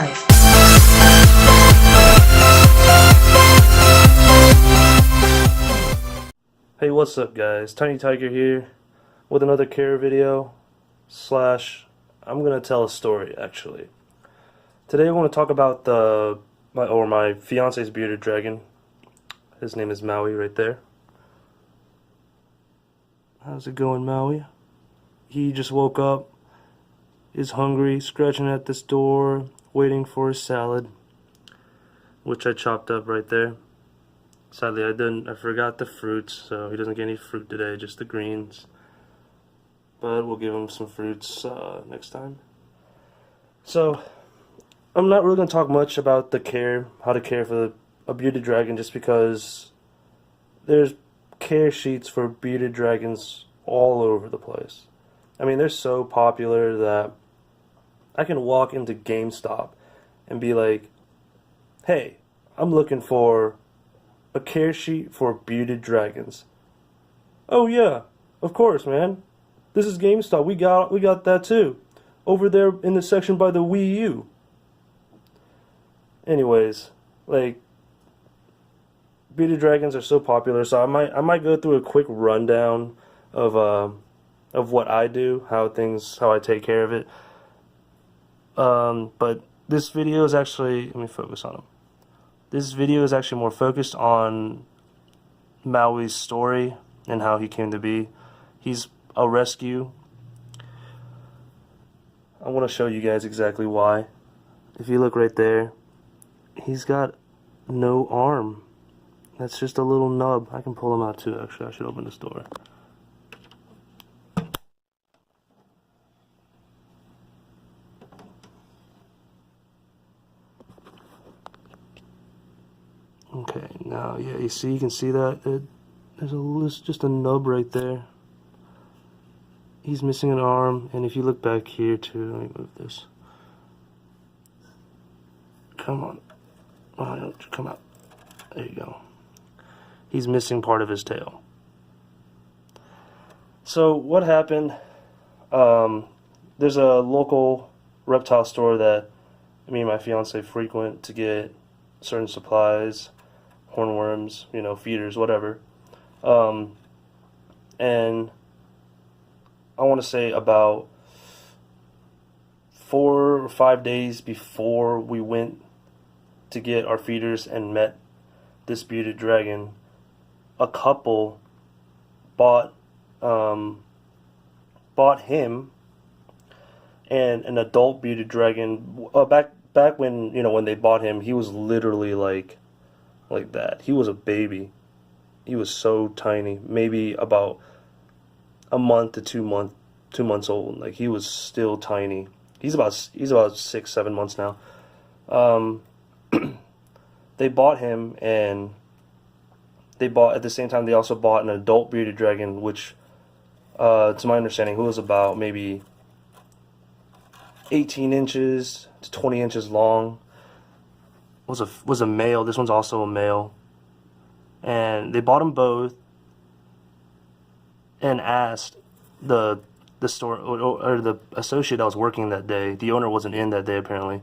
life. Hey, what's up guys? Tiny Tiger here with another care video slash I'm gonna tell a story actually. Today I want to talk about my fiance's bearded dragon. His name is Maui right there. How's it going, Maui? He just woke up, is hungry, scratching at this door, waiting for his salad, which I chopped up right there. Sadly, I forgot the fruits, so he doesn't get any fruit today, just the greens. But we'll give him some fruits next time. So, I'm not really going to talk much about how to care for a bearded dragon, just because there's care sheets for bearded dragons all over the place. I mean, they're so popular that I can walk into GameStop and be like, hey, I'm looking for a care sheet for bearded dragons. Oh yeah, of course, man. This is GameStop. We got that too. Over there in the section by the Wii U. Anyways, like, bearded dragons are so popular, so I might go through a quick rundown of what I do, how I take care of it. But this video is actually, let me focus on him. This video is actually more focused on Maui's story and how he came to be. He's a rescue. I want to show you guys exactly why. If you look right there, he's got no arm. That's just a little nub. I can pull him out too, actually. I should open this door. Okay, now, yeah, you can see that? There's just a nub right there. He's missing an arm, and if you look back here too, let me move this. Come on. Oh, don't come out. There you go. He's missing part of his tail. So, what happened? There's a local reptile store that me and my fiance frequent to get certain supplies, hornworms, feeders, whatever. And I want to say about 4 or 5 days before we went to get our feeders and met this bearded dragon, a couple bought him and an adult bearded dragon. Back when when they bought him, he was literally like that. He was a baby. He was so tiny, maybe about a month to 2 months old. Like, he was still tiny. He's about 6-7 months now. They bought him, and at the same time they also bought an adult bearded dragon, which to my understanding, who was about maybe 18 inches to 20 inches long. Was a male. This one's also a male. And they bought them both and asked the store or the associate that was working that day. The owner wasn't in that day apparently,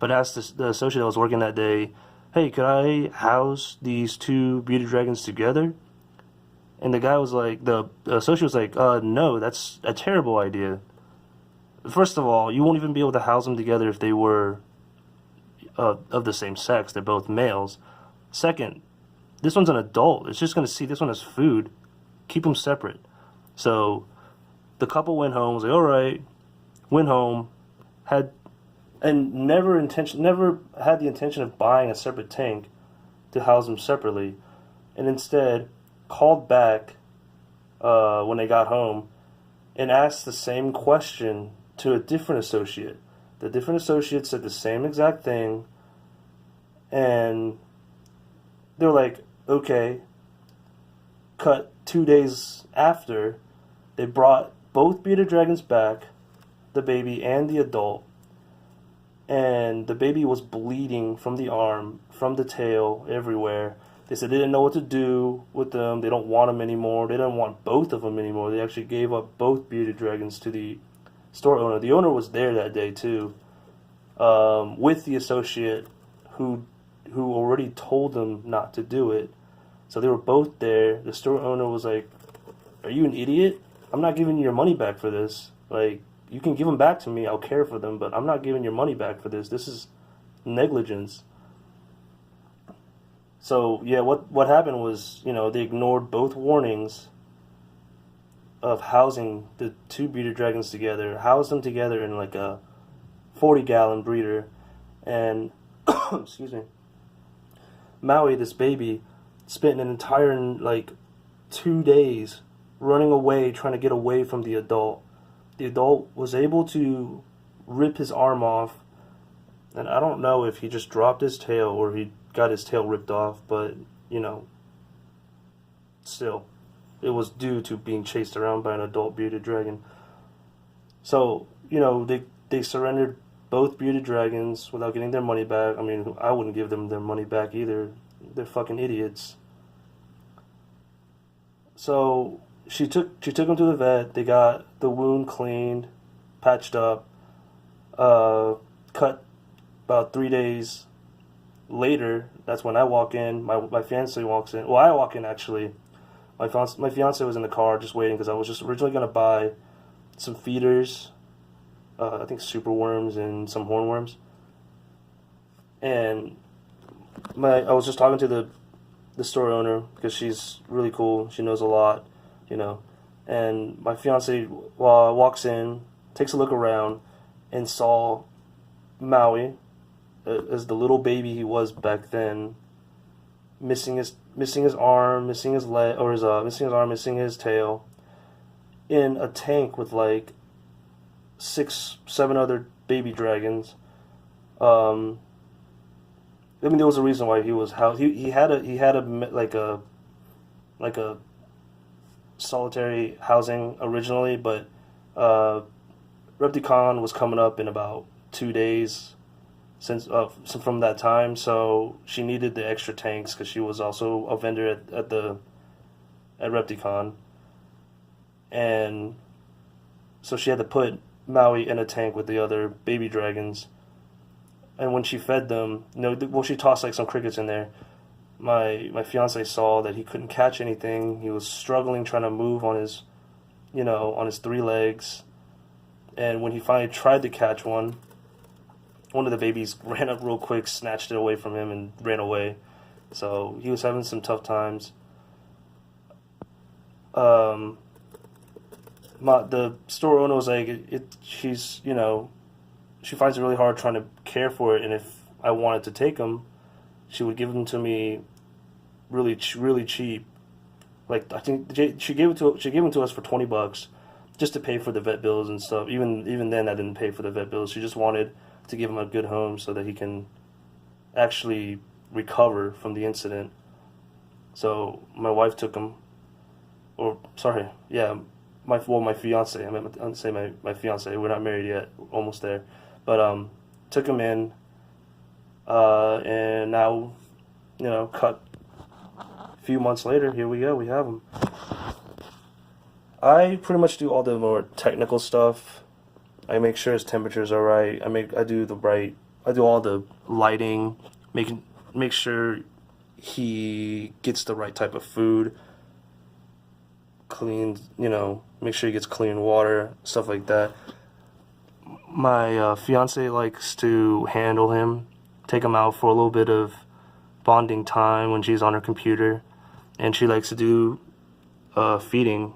but asked the associate that was working that day, hey, could I house these two bearded dragons together? And the guy was like, the associate was like, no, that's a terrible idea. First of all, you won't even be able to house them together if they were of the same sex. They're both males. Second, this one's an adult. It's just going to see this one as food. Keep them separate. So the couple went home, was like, all right, went home, never had the intention of buying a separate tank to house them separately, and instead called back when they got home and asked the same question to a different associate. The different associate said the same exact thing, and they're like, okay. Cut 2 days after, they brought both bearded dragons back, the baby and the adult, and the baby was bleeding from the arm, from the tail, everywhere. They said they didn't know what to do with them. They don't want them anymore. They don't want both of them anymore. They actually gave up both bearded dragons to the store owner. The owner was there that day too. with the associate who already told them not to do it. So they were both there. The store owner was like, "Are you an idiot? I'm not giving you your money back for this. Like, you can give them back to me. I'll care for them, but I'm not giving your money back for this. This is negligence." So yeah, what happened was, they ignored both warnings of housing the two bearded dragons together, housed them together in like a 40-gallon breeder, and excuse me, Maui, this baby, spent an entire like 2 days running away, trying to get away from the adult. The adult was able to rip his arm off, and I don't know if he just dropped his tail or he got his tail ripped off, but still, it was due to being chased around by an adult bearded dragon. So, they surrendered both bearded dragons without getting their money back. I mean, I wouldn't give them their money back either. They're fucking idiots. So she took them to the vet. They got the wound cleaned, patched up, cut. About 3 days later, that's when I walk in. My fiance walks in. Well, I walk in actually. My fiance was in the car just waiting because I was just originally gonna buy some feeders, I think super worms and some hornworms. And I was just talking to the store owner because she's really cool. She knows a lot, And my fiance walks in, takes a look around, and saw Maui, as the little baby he was back then, missing his arm, missing his leg, or missing his arm, missing his tail, in a tank with like 6-7 other baby dragons. I mean, there was a reason why he was housed. He had a solitary housing originally, but Repticon was coming up in about 2 days since from that time, so she needed the extra tanks because she was also a vendor at Repticon, and so she had to put Maui in a tank with the other baby dragons. And when she fed them, she tossed like some crickets in there. My fiance saw that he couldn't catch anything. He was struggling trying to move on his 3 legs. And when he finally tried to catch one of the babies ran up real quick, snatched it away from him, and ran away. So he was having some tough times. The store owner was like, she finds it really hard trying to care for it, and if I wanted to take him, she would give them to me really, really cheap. Like, I think she gave them to us for $20 just to pay for the vet bills and stuff. Even then, I didn't pay for the vet bills. She just wanted to give him a good home so that he can actually recover from the incident. So my wife took him, my fiance. I meant to say my fiance. We're not married yet, almost there, but took him in, and now, cut a few months later, here we go. We have him. I pretty much do all the more technical stuff. I make sure his temperatures are right. I do all the lighting, make sure he gets the right type of food, cleaned, make sure he gets clean water, stuff like that. My fiance likes to handle him, take him out for a little bit of bonding time when she's on her computer, and she likes to do feeding.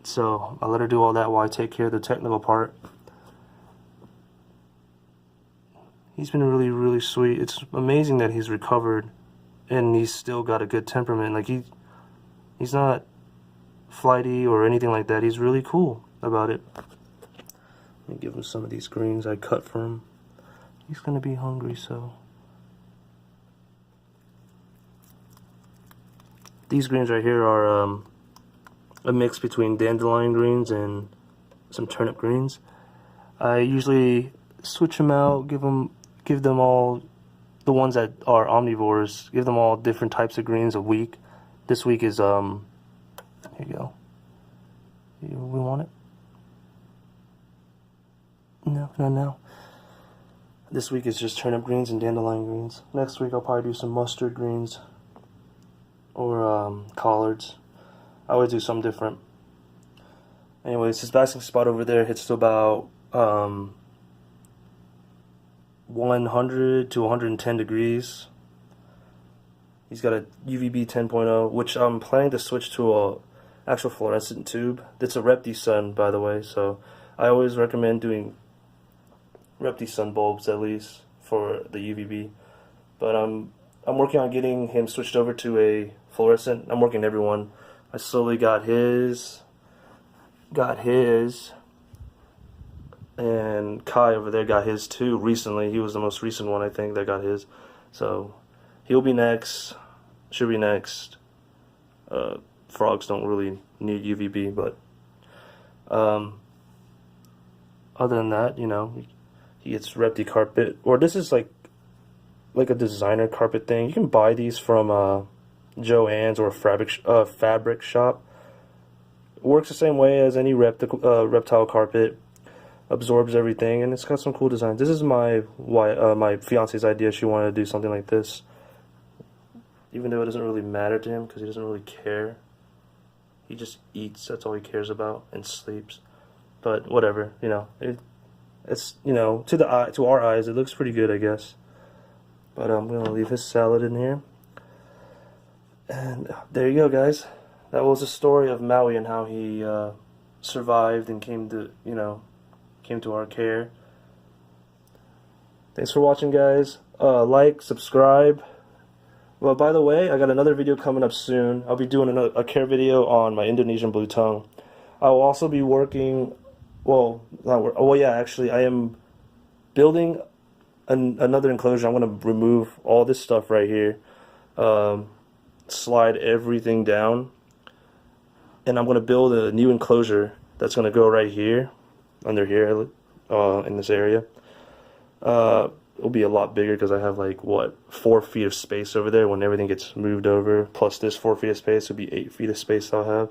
So I let her do all that while I take care of the technical part. He's been really, really sweet. It's amazing that he's recovered and he's still got a good temperament. Like, he's not flighty or anything like that. He's really cool about it. Let me give him some of these greens I cut for him. He's gonna be hungry, so. These greens right here are a mix between dandelion greens and some turnip greens. I usually switch them out, give them all, the ones that are omnivores, give them all different types of greens a week. This week is, here you go. We want it? No, not now. This week is just turnip greens and dandelion greens. Next week I'll probably do some mustard greens or collards. I always do something different. Anyways, his basking spot over there hits to about 100 to 110 degrees. He's got a UVB 10.0, which I'm planning to switch to a actual fluorescent tube. It's a Repti Sun, by the way, so I always recommend doing Repti Sun bulbs at least for the UVB. But I'm working on getting him switched over to a fluorescent. I'm working everyone. I slowly got his, and Kai over there got his too recently. He was the most recent one, I think, that got his. So he'll be next. Should be next. Frogs don't really need UVB, but other than that, you know, he gets Repti carpet, or this is like a designer carpet thing. You can buy these from Joann's or a fabric shop. It works the same way as any reptile carpet. Absorbs everything, and it's got some cool designs. This is my fiance's idea. She wanted to do something like this, even though it doesn't really matter to him because he doesn't really care. He just eats. That's all he cares about, and sleeps. But whatever, you know. It's you know, to our eyes, it looks pretty good, I guess. But I'm gonna leave his salad in here, and there you go, guys. That was the story of Maui and how he survived and came to our care. Thanks for watching, guys. Like, subscribe. Well, by the way, I got another video coming up soon. I'll be doing a care video on my Indonesian blue tongue. I will also be working. Actually, I am building another enclosure. I'm going to remove all this stuff right here, slide everything down, and I'm going to build a new enclosure that's going to go right here, under here, in this area. It'll be a lot bigger because I have like 4 feet of space over there. When everything gets moved over, plus this 4 feet of space, it'll be 8 feet of space I'll have.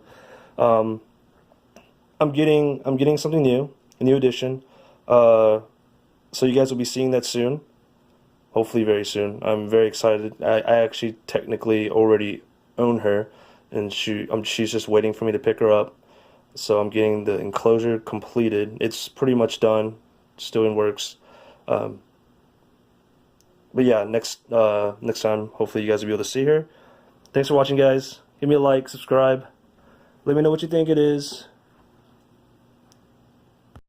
I'm getting something new, a new addition. So you guys will be seeing that soon. Hopefully very soon. I'm very excited. I actually technically already own her, and she's just waiting for me to pick her up. So I'm getting the enclosure completed. It's pretty much done. Still in works. But yeah, next time, hopefully you guys will be able to see her. Thanks for watching, guys. Give me a like, subscribe. Let me know what you think it is.